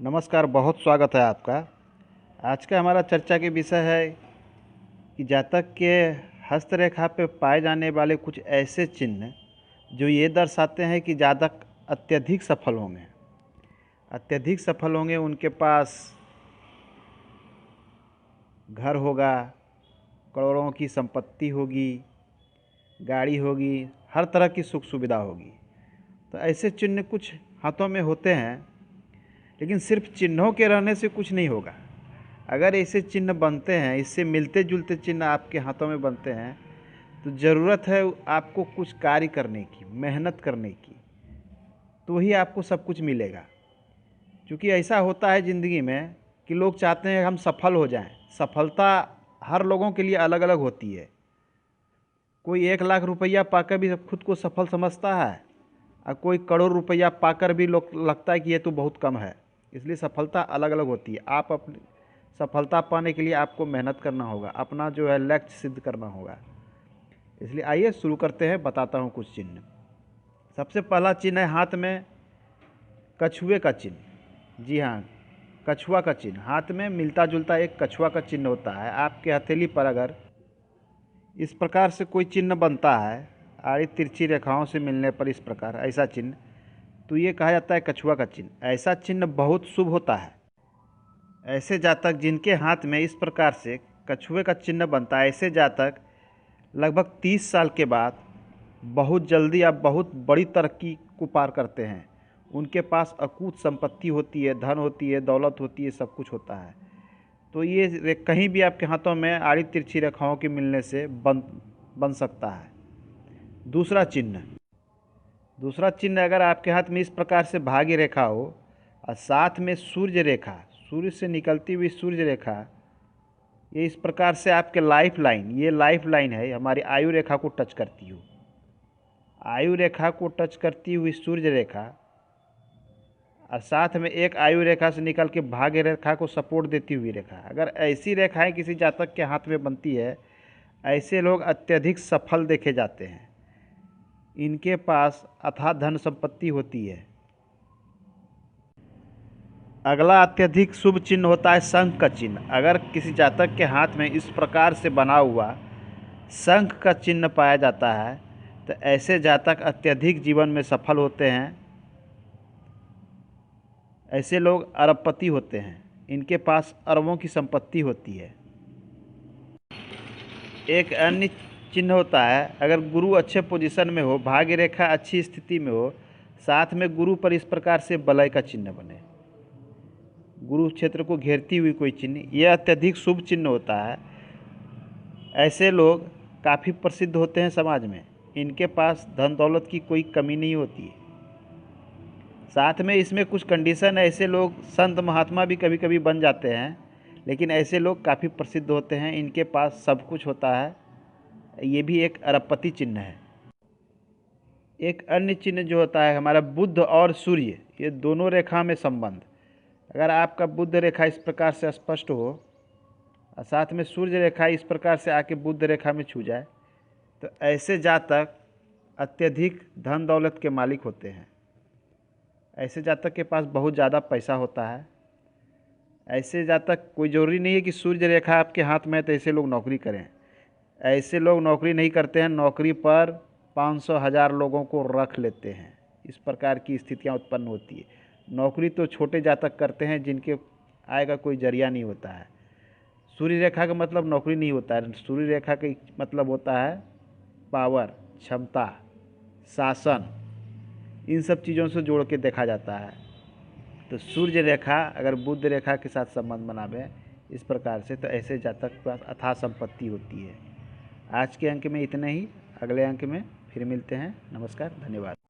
नमस्कार, बहुत स्वागत है आपका। आज का हमारा चर्चा के विषय है कि जातक के हस्तरेखा पे पाए जाने वाले कुछ ऐसे चिन्ह जो ये दर्शाते हैं कि जातक अत्यधिक सफल होंगे। उनके पास घर होगा, करोड़ों की संपत्ति होगी, गाड़ी होगी, हर तरह की सुख सुविधा होगी। तो ऐसे चिन्ह कुछ हाथों में होते हैं, लेकिन सिर्फ चिन्हों के रहने से कुछ नहीं होगा। अगर ऐसे चिन्ह बनते हैं, इससे मिलते जुलते चिन्ह आपके हाथों में बनते हैं, तो ज़रूरत है आपको कुछ कार्य करने की, मेहनत करने की, तो ही आपको सब कुछ मिलेगा। क्योंकि ऐसा होता है ज़िंदगी में कि लोग चाहते हैं हम सफल हो जाएं। सफलता हर लोगों के लिए अलग अलग होती है। कोई 1 लाख रुपया पाकर भी खुद को सफल समझता है, और कोई करोड़ रुपया पाकर भी लोग लगता है कि ये तो बहुत कम है। इसलिए सफलता अलग अलग होती है। आप अपनी सफलता पाने के लिए आपको मेहनत करना होगा, अपना जो है लक्ष्य सिद्ध करना होगा। इसलिए आइए शुरू करते हैं, बताता हूँ कुछ चिन्ह। सबसे पहला चिन्ह है हाथ में कछुए का चिन्ह। जी हाँ, कछुआ का चिन्ह। हाथ में मिलता जुलता एक कछुआ का चिन्ह होता है। आपके हथेली पर अगर इस प्रकार से कोई चिन्ह बनता है, आड़ी तिरछी रेखाओं से मिलने पर इस प्रकार ऐसा चिन्ह, तो ये कहा जाता है कछुआ का चिन्ह। ऐसा चिन्ह बहुत शुभ होता है। ऐसे जातक जिनके हाथ में इस प्रकार से कछुए का चिन्ह बनता है, ऐसे जातक लगभग 30 साल के बाद बहुत जल्दी आप बहुत बड़ी तरक्की को पार करते हैं। उनके पास अकूत संपत्ति होती है, धन होती है, दौलत होती है, सब कुछ होता है। तो ये कहीं भी आपके हाथों में आड़ी तिरछी रेखाओं के मिलने से बन सकता है। दूसरा चिन्ह अगर आपके हाथ में इस प्रकार से भाग्य रेखा हो और साथ में सूर्य रेखा, सूर्य से निकलती हुई सूर्य रेखा, ये इस प्रकार से आपके लाइफ लाइन है, हमारी आयु रेखा को टच करती हो। आयु रेखा को टच करती हुई सूर्य रेखा और साथ में एक आयु रेखा से निकल के भाग्य रेखा को सपोर्ट देती हुई रेखा, अगर ऐसी रेखाएं किसी जातक के हाथ में बनती है, ऐसे लोग अत्यधिक सफल देखे जाते हैं। इनके पास अथाह धन संपत्ति होती है। अगला अत्यधिक शुभ चिन्ह होता है शंख का चिन्ह। अगर किसी जातक के हाथ में इस प्रकार से बना हुआ शंख का चिन्ह पाया जाता है, तो ऐसे जातक अत्यधिक जीवन में सफल होते हैं। ऐसे लोग अरबपति होते हैं। इनके पास अरबों की संपत्ति होती है। एक अन्य चिन्ह होता है, अगर गुरु अच्छे पोजीशन में हो, भाग्य रेखा अच्छी स्थिति में हो, साथ में गुरु पर इस प्रकार से बलय का चिन्ह बने, गुरु क्षेत्र को घेरती हुई कोई चिन्ह, यह अत्यधिक शुभ चिन्ह होता है। ऐसे लोग काफ़ी प्रसिद्ध होते हैं समाज में। इनके पास धन दौलत की कोई कमी नहीं होती है। साथ में इसमें कुछ कंडीशन है, ऐसे लोग संत महात्मा भी कभी कभी बन जाते हैं, लेकिन ऐसे लोग काफ़ी प्रसिद्ध होते हैं। इनके पास सब कुछ होता है। ये भी एक अरबपति चिन्ह है। एक अन्य चिन्ह जो होता है हमारा बुध और सूर्य, ये दोनों रेखा में संबंध। अगर आपका बुध रेखा इस प्रकार से स्पष्ट हो और साथ में सूर्य रेखा इस प्रकार से आके बुध रेखा में छू जाए, तो ऐसे जातक अत्यधिक धन दौलत के मालिक होते हैं। ऐसे जातक के पास बहुत ज़्यादा पैसा होता है। ऐसे जातक, कोई ज़रूरी नहीं है कि सूर्य रेखा आपके हाथ में है तो ऐसे लोग नौकरी करें। ऐसे लोग नौकरी नहीं करते हैं, नौकरी पर 500,000 लोगों को रख लेते हैं। इस प्रकार की स्थितियां उत्पन्न होती है। नौकरी तो छोटे जातक करते हैं जिनके आय का कोई जरिया नहीं होता है। सूर्य रेखा का मतलब नौकरी नहीं होता है। सूर्य रेखा का मतलब होता है पावर, क्षमता, शासन, इन सब चीज़ों से जोड़ के देखा जाता है। तो सूर्य रेखा अगर बुध रेखा के साथ संबंध बनावे इस प्रकार से, तो ऐसे जातक के पास अथाह संपत्ति होती है। आज के अंक में इतना ही। अगले अंक में फिर मिलते हैं। नमस्कार, धन्यवाद।